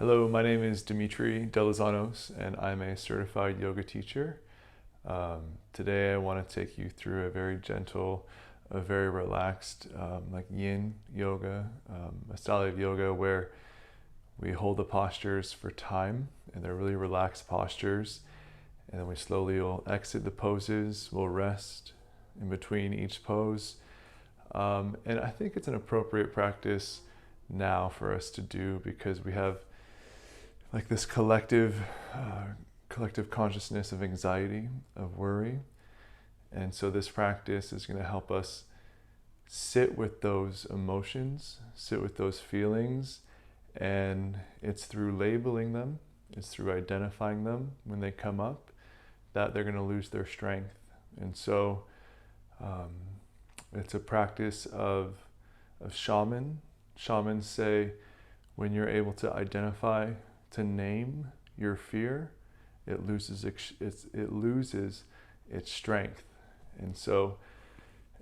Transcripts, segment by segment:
Hello, my name is Dimitri Delazanos, and I'm a certified yoga teacher. Today I want to take you through a very gentle, a very relaxed, like Yin Yoga, a style of yoga where we hold the postures for time, and they're really relaxed postures, and then we slowly will exit the poses, we'll rest in between each pose. And I think it's an appropriate practice now for us to do because we have like this collective consciousness of anxiety, of worry. And so this practice is going to help us sit with those emotions, sit with those feelings, and it's through labeling them, it's through identifying them when they come up, that they're going to lose their strength. And so it's a practice of shaman. Shamans say when you're able to identify, to name your fear, it loses its strength. And so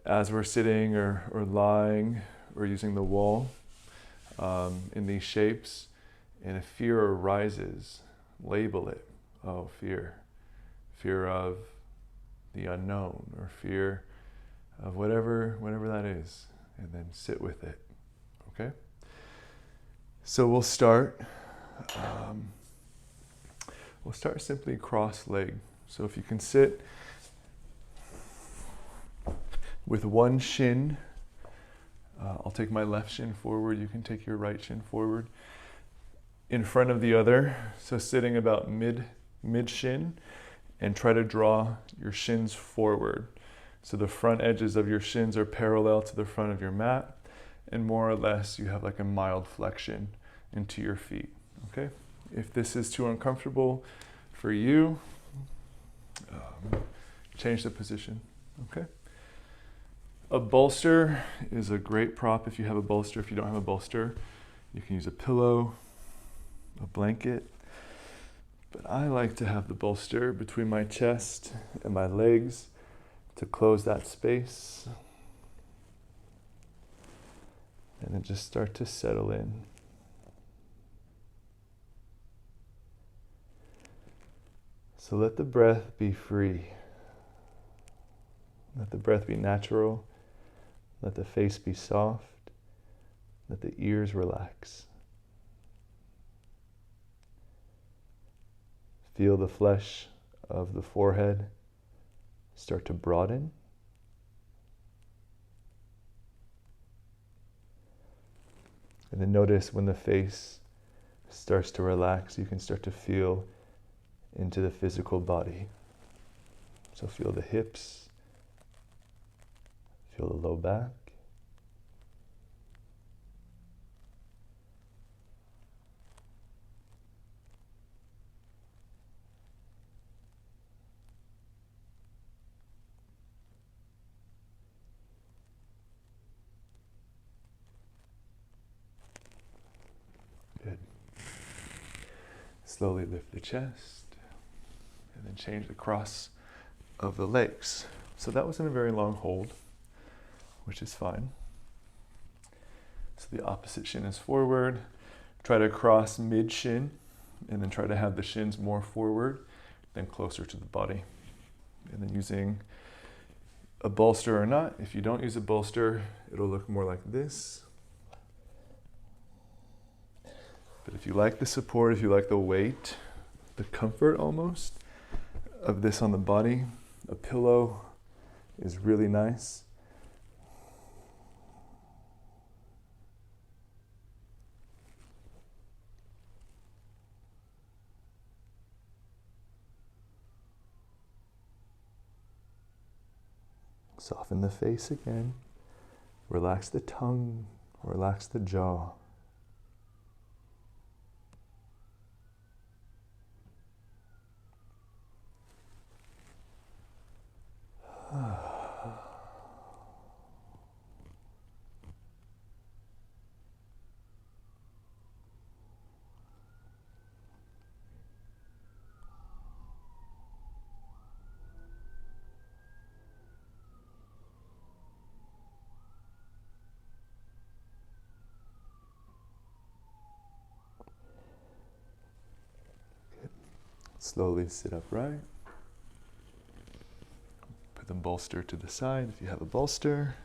as we're sitting or lying or using the wall in these shapes, and if fear arises, label it. Oh, fear. Fear of the unknown, or fear of whatever that is, and then sit with it. Okay? So we'll start simply cross-legged. So if you can sit with one shin, I'll take my left shin forward, you can take your right shin forward, in front of the other. So sitting about mid shin, and try to draw your shins forward. So the front edges of your shins are parallel to the front of your mat, and more or less you have like a mild flexion into your feet. Okay? If this is too uncomfortable for you, change the position. Okay? A bolster is a great prop if you have a bolster. If you don't have a bolster, you can use a pillow, a blanket. But I like to have the bolster between my chest and my legs to close that space. And then just start to settle in. So let the breath be free. Let the breath be natural. Let the face be soft. Let the ears relax. Feel the flesh of the forehead start to broaden. And then notice when the face starts to relax, you can start to feel into the physical body. So feel the hips, feel the low back. Good. Slowly lift the chest, and then change the cross of the legs. So that wasn't a very long hold, which is fine. So the opposite shin is forward. Try to cross mid shin, and then try to have the shins more forward, then closer to the body. And then using a bolster or not, if you don't use a bolster, it'll look more like this. But if you like the support, if you like the weight, the comfort almost of this on the body, a pillow is really nice. Soften the face again. Relax the tongue, relax the jaw. Slowly sit upright. Put the bolster to the side if you have a bolster.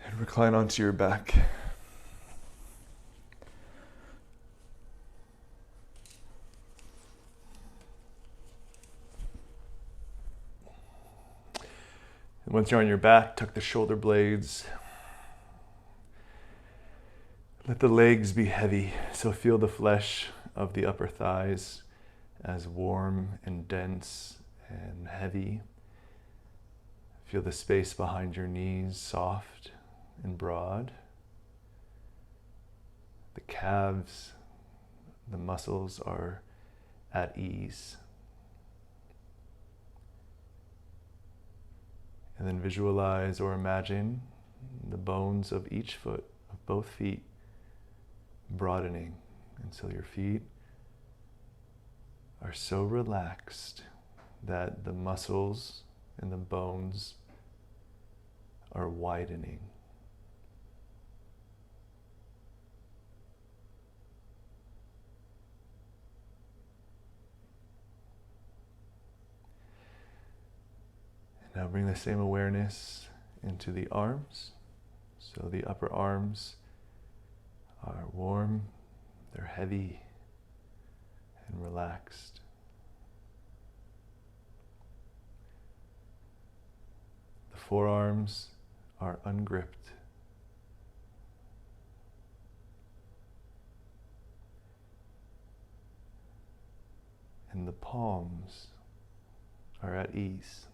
And recline onto your back. And once you're on your back, tuck the shoulder blades. Let the legs be heavy, so feel the flesh of the upper thighs as warm and dense and heavy. Feel the space behind your knees soft and broad. The calves, the muscles are at ease. And then visualize or imagine the bones of each foot, of both feet, broadening until your feet are so relaxed that the muscles and the bones are widening. And now bring the same awareness into the arms. So the upper arms are warm, they're heavy and relaxed. The forearms are ungripped. And the palms are at ease.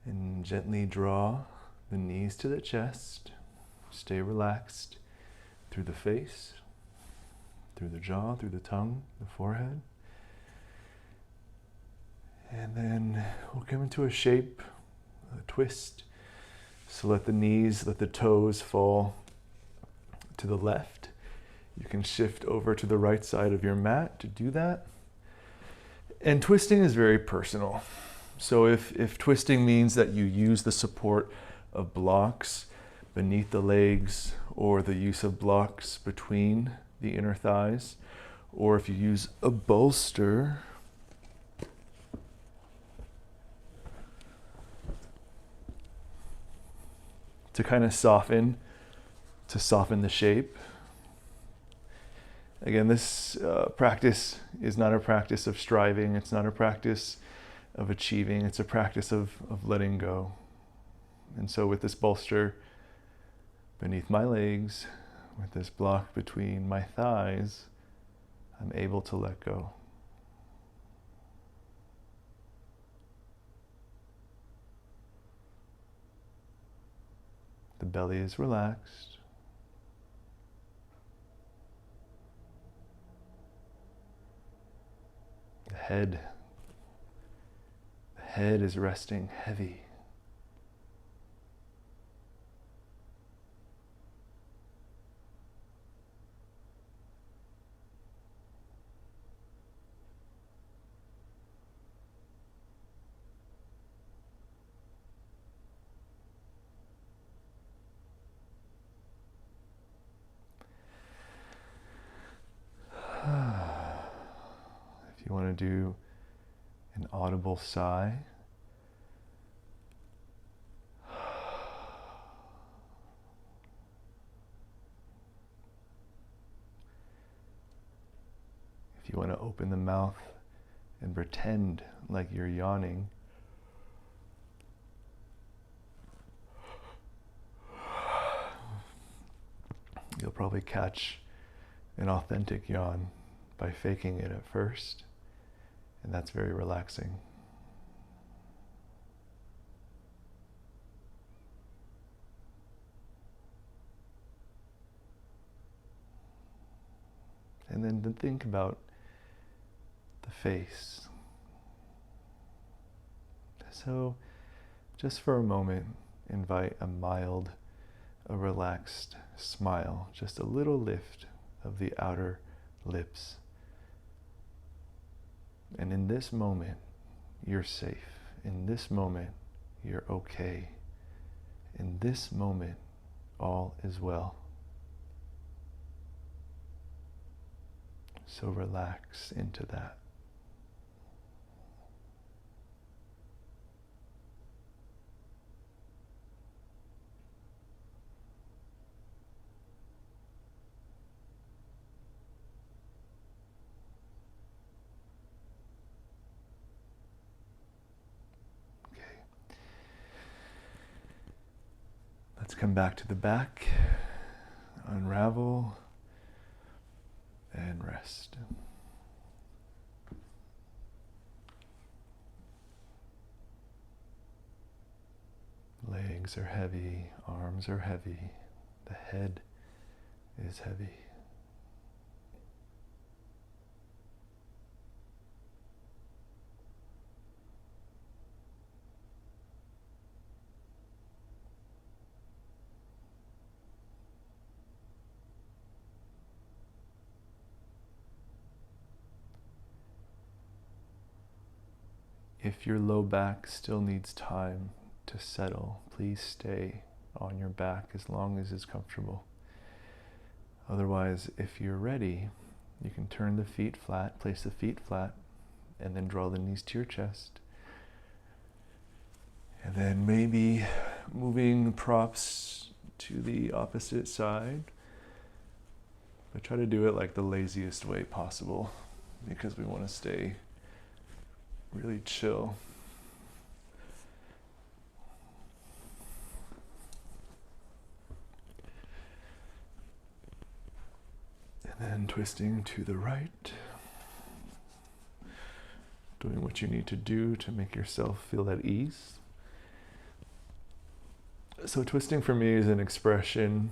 And gently draw the knees to the chest. Stay relaxed through the face, through the jaw, through the tongue, the forehead. And then we'll come into a shape, a twist. So let the knees, let the toes fall to the left. You can shift over to the right side of your mat to do that. And twisting is very personal. So if twisting means that you use the support of blocks beneath the legs, or the use of blocks between the inner thighs, or if you use a bolster to kind of soften the shape. Again, this practice is not a practice of striving. It's not a practice of achieving. It's a practice of letting go. And so with this bolster beneath my legs, with this block between my thighs, I'm able to let go. The belly is relaxed. The head is resting heavy. If you want to do an audible sigh, if you want to open the mouth and pretend like you're yawning, you'll probably catch an authentic yawn by faking it at first, and that's very relaxing. And then to think about the face. So just for a moment, invite a mild, a relaxed smile, just a little lift of the outer lips. And in this moment, you're safe. In this moment, you're okay. In this moment, all is well. So relax into that. Let's come back to the back, unravel, and rest. Legs are heavy, arms are heavy, the head is heavy. If your low back still needs time to settle, please stay on your back as long as it's comfortable. Otherwise, if you're ready, you can turn the feet flat, place the feet flat, and then draw the knees to your chest. And then maybe moving props to the opposite side. But try to do it like the laziest way possible, because we want to stay really chill. And then twisting to the right. Doing what you need to do to make yourself feel at ease. So twisting for me is an expression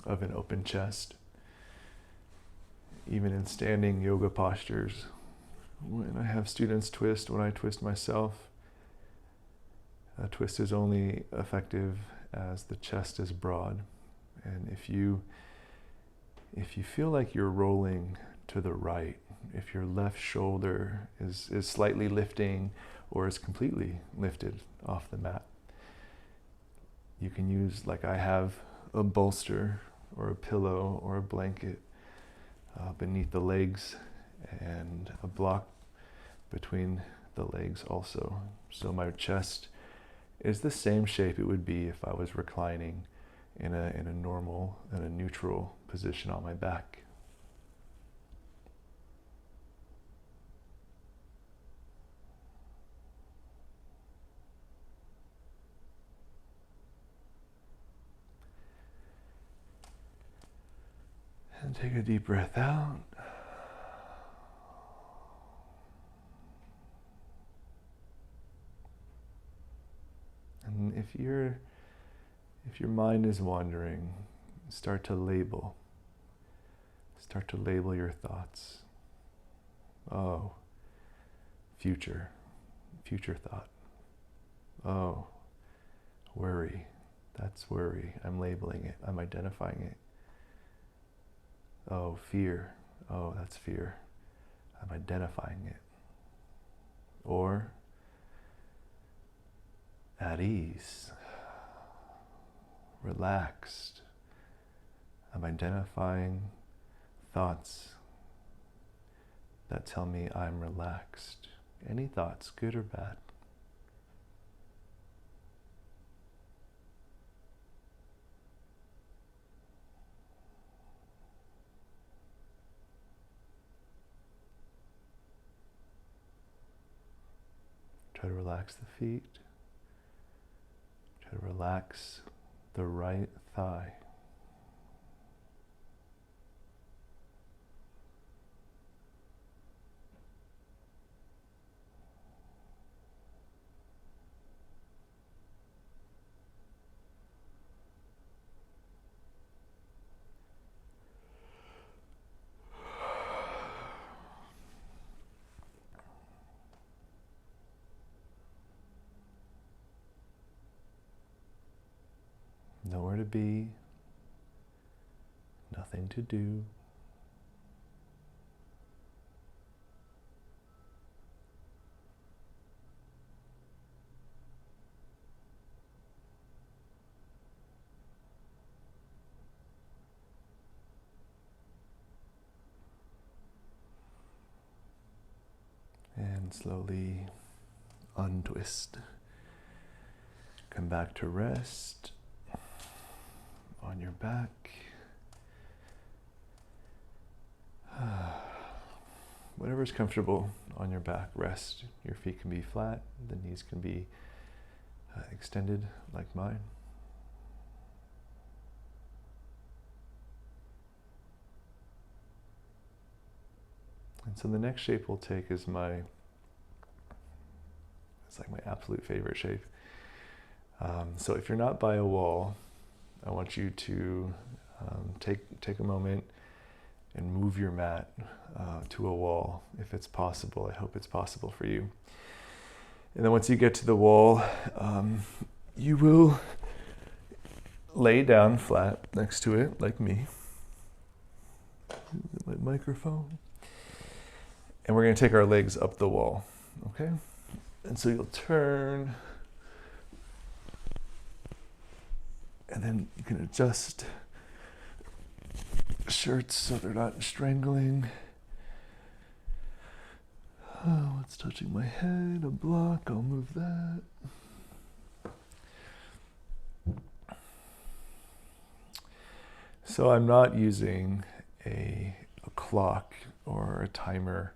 of an open chest. Even in standing yoga postures, when I have students twist, when I twist myself, a twist is only effective as the chest is broad. And if you feel like you're rolling to the right, if your left shoulder is slightly lifting or is completely lifted off the mat, you can use, like I have, a bolster or a pillow or a blanket beneath the legs and a block between the legs also. So my chest is the same shape it would be if I was reclining in a normal and a neutral position on my back. And take a deep breath out. And if your mind is wandering, start to label. Start to label your thoughts. Oh, future thought. Oh, worry. That's worry. I'm labeling it. I'm identifying it. Oh, fear. Oh, that's fear. I'm identifying it. Or at ease, relaxed. I'm identifying thoughts that tell me I'm relaxed. Any thoughts, good or bad. Try to relax the feet. Try to relax the right thigh. Nowhere to be, nothing to do. And slowly untwist. Come back to rest on your back. Whatever's comfortable on your back, rest. Your feet can be flat, the knees can be extended like mine. And so the next shape we'll take is it's like my absolute favorite shape. So if you're not by a wall, I want you to take a moment and move your mat to a wall if it's possible. I hope it's possible for you. And then once you get to the wall, you will lay down flat next to it, like me. My microphone. And we're going to take our legs up the wall, okay? And so you'll turn, and then you can adjust shirts so they're not strangling. Oh, what's touching my head? A block, I'll move that. So I'm not using a clock or a timer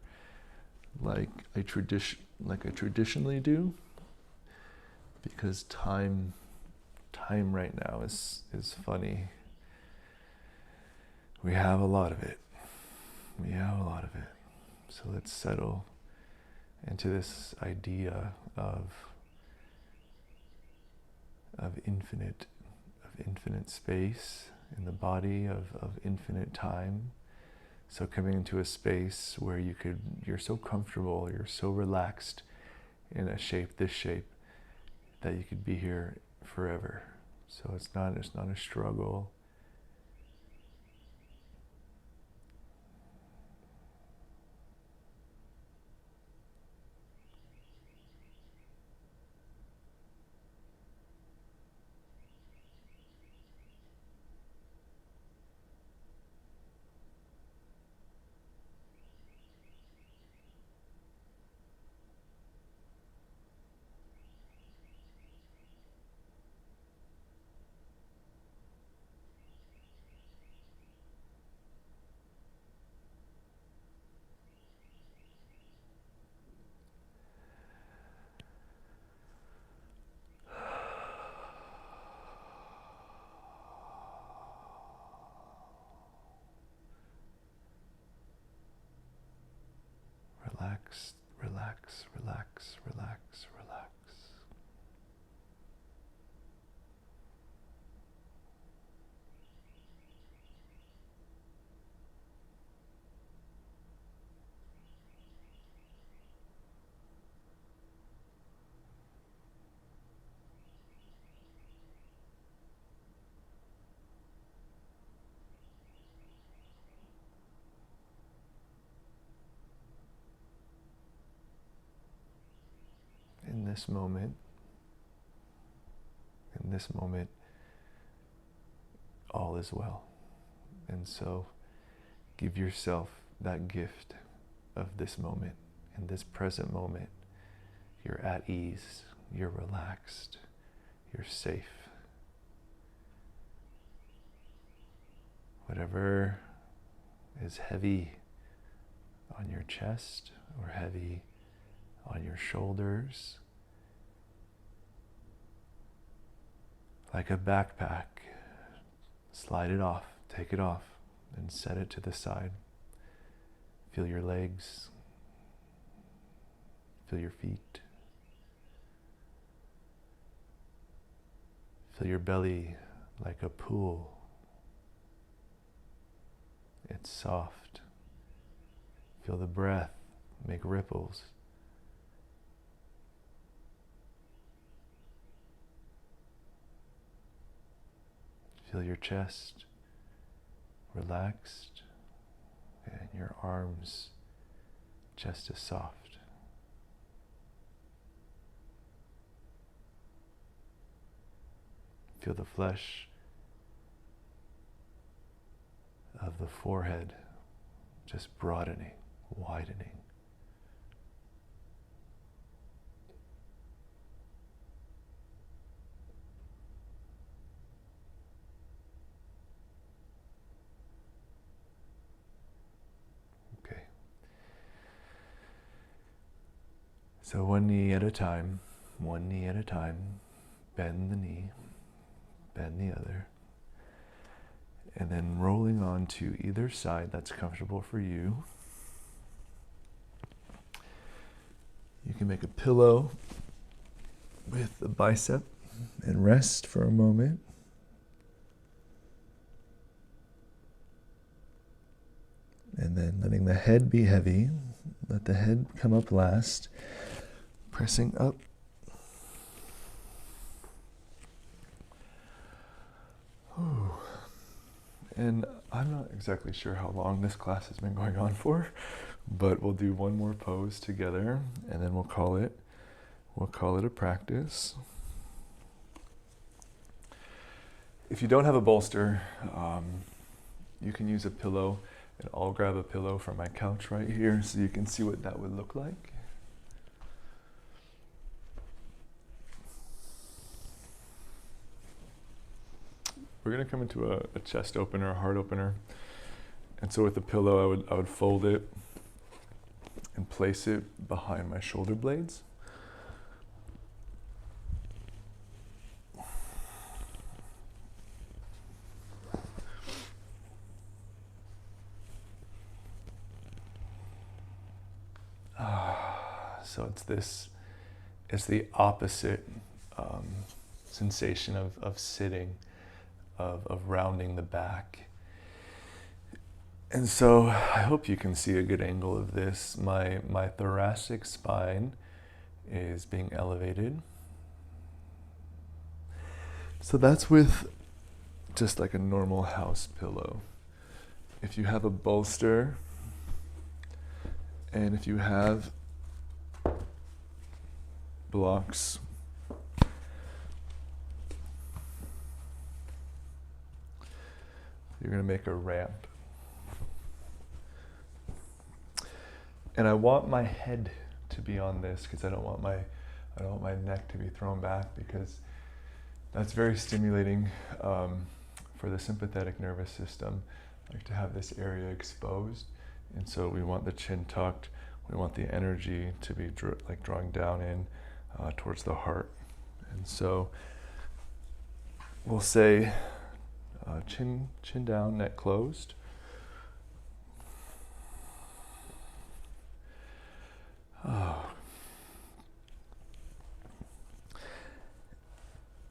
like I traditionally do, because time right now is funny. We have a lot of it. So let's settle into this idea of infinite space in the body, of infinite time. So coming into a space where you're so comfortable, you're so relaxed in a shape, this shape, that you could be here forever. So it's not a struggle. Relax, relax, relax, relax, relax. In this moment, all is well. And so give yourself that gift of this moment. In this present moment, you're at ease, you're relaxed, you're safe. Whatever is heavy on your chest or heavy on your shoulders, like a backpack, slide it off, take it off, and set it to the side. Feel your legs, feel your feet, feel your belly like a pool. It's soft. Feel the breath make ripples. Feel your chest relaxed and your arms just as soft. Feel the flesh of the forehead just broadening, widening. So one knee at a time, one knee at a time. Bend the knee, bend the other. And then rolling on to either side that's comfortable for you. You can make a pillow with the bicep and rest for a moment. And then letting the head be heavy. Let the head come up last. Pressing up. Ooh. And I'm not exactly sure how long this class has been going on for, but we'll do one more pose together and then we'll call it a practice. If you don't have a bolster, you can use a pillow, and I'll grab a pillow from my couch right here so you can see what that would look like. We're going to come into a chest opener, a heart opener. And so with the pillow, I would fold it and place it behind my shoulder blades. So it's the opposite sensation of sitting, of rounding the back. And so I hope you can see a good angle of this. My thoracic spine is being elevated. So that's with just like a normal house pillow. If you have a bolster, and if you have blocks, you're going to make a ramp. And I want my head to be on this because I don't want my neck to be thrown back, because that's very stimulating for the sympathetic nervous system, like to have this area exposed. And so we want the chin tucked. We want the energy to be drawing down in towards the heart. And so we'll say chin down, neck closed. Oh.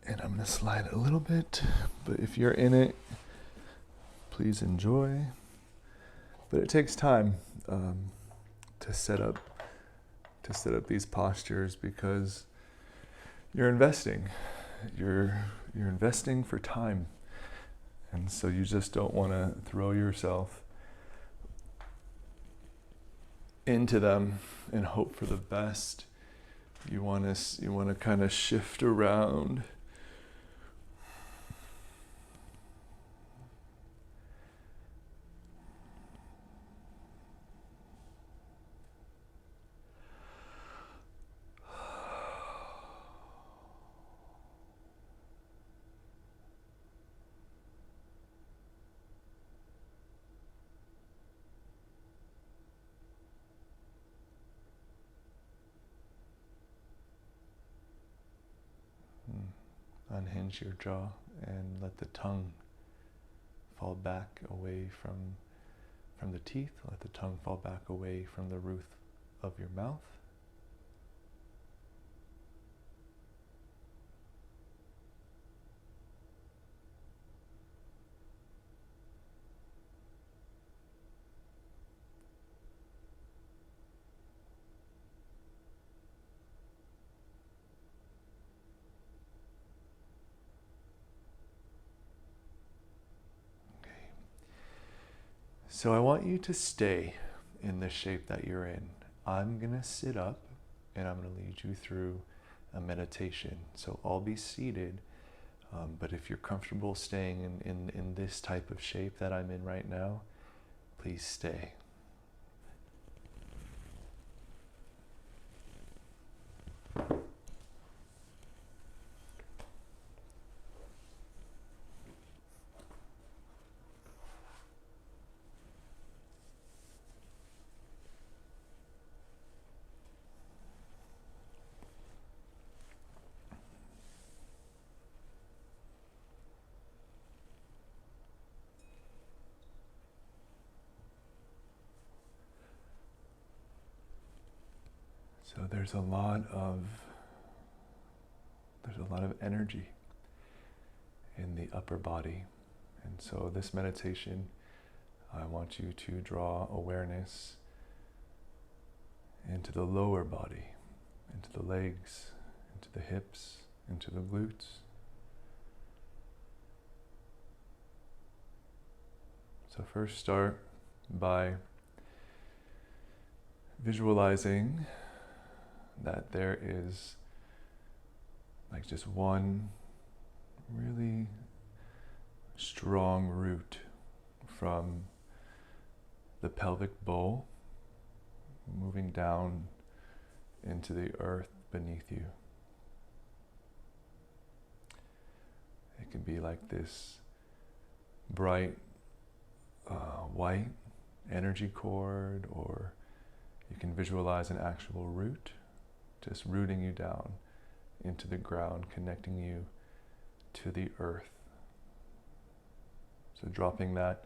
And I'm going to slide a little bit, but if you're in it, please enjoy. But it takes time to set up these postures, because you're investing. You're investing for time. And so you just don't want to throw yourself into them and hope for the best. You want to kind of shift around. Unhinge your jaw and let the tongue fall back away from the teeth. Let the tongue fall back away from the roof of your mouth. So I want you to stay in the shape that you're in. I'm going to sit up and I'm going to lead you through a meditation. So I'll be seated, but if you're comfortable staying in this type of shape that I'm in right now, please stay. So there's a lot of energy in the upper body. And so this meditation, I want you to draw awareness into the lower body, into the legs, into the hips, into the glutes. So first start by visualizing that there is like just one really strong root from the pelvic bowl moving down into the earth beneath you. It can be like this bright white energy cord, or you can visualize an actual root just rooting you down into the ground, connecting you to the earth. So dropping that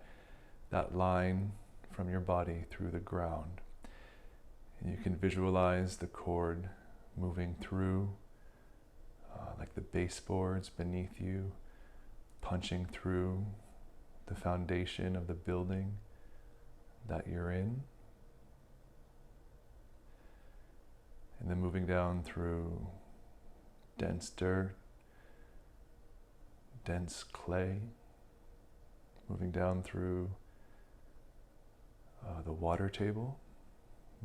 line from your body through the ground. And you can visualize the cord moving through like the baseboards beneath you, punching through the foundation of the building that you're in. And then moving down through dense dirt, dense clay, moving down through the water table,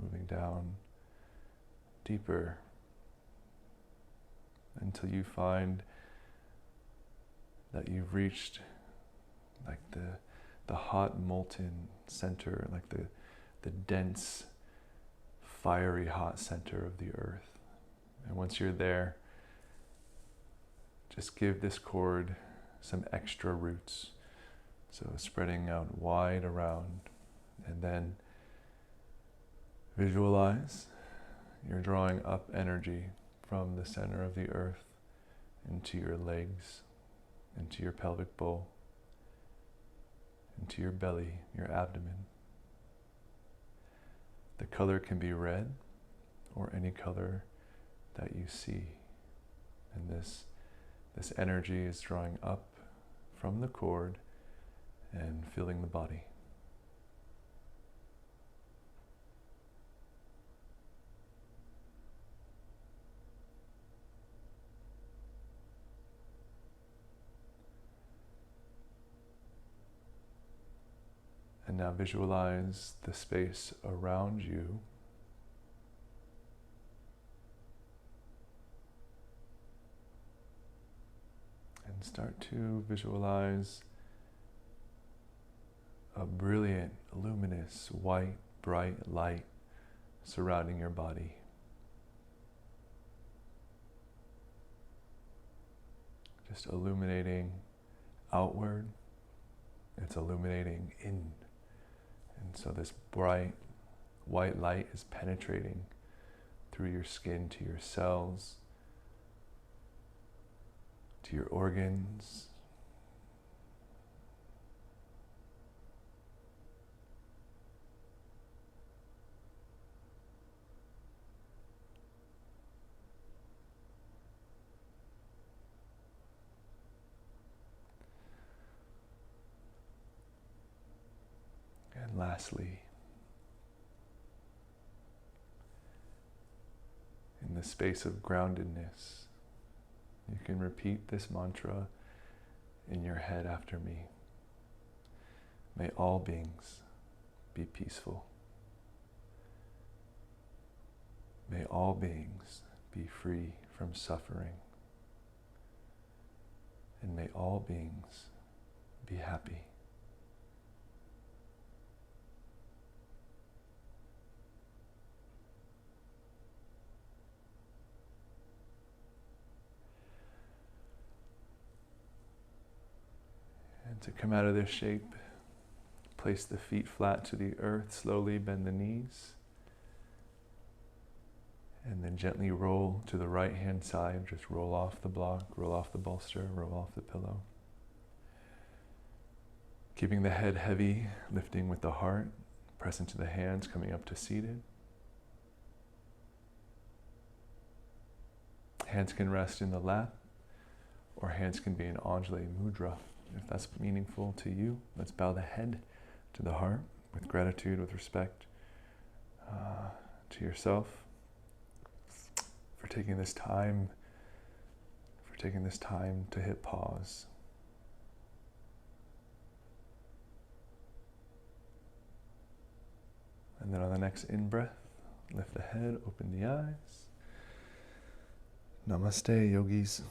moving down deeper until you find that you've reached like the hot molten center, like the dense fiery hot center of the earth. And once you're there, just give this cord some extra roots. So spreading out wide around, and then visualize you're drawing up energy from the center of the earth into your legs, into your pelvic bowl, into your belly, your abdomen. The color can be red or any color that you see. And this energy is drawing up from the cord and filling the body. And now visualize the space around you. And start to visualize a brilliant, luminous, white, bright light surrounding your body. Just illuminating outward. It's illuminating in. And so this bright white light is penetrating through your skin to your cells, to your organs, and lastly, in the space of groundedness, you can repeat this mantra in your head after me. May all beings be peaceful. May all beings be free from suffering. And may all beings be happy. And to come out of this shape, place the feet flat to the earth, slowly bend the knees, and then gently roll to the right hand side. Just roll off the block, roll off the bolster, roll off the pillow. Keeping the head heavy, lifting with the heart, press into the hands, coming up to seated. Hands can rest in the lap, or hands can be in Anjali Mudra. If that's meaningful to you, let's bow the head to the heart with gratitude, with respect to yourself for taking this time, to hit pause. And then on the next in-breath, lift the head, open the eyes. Namaste, yogis.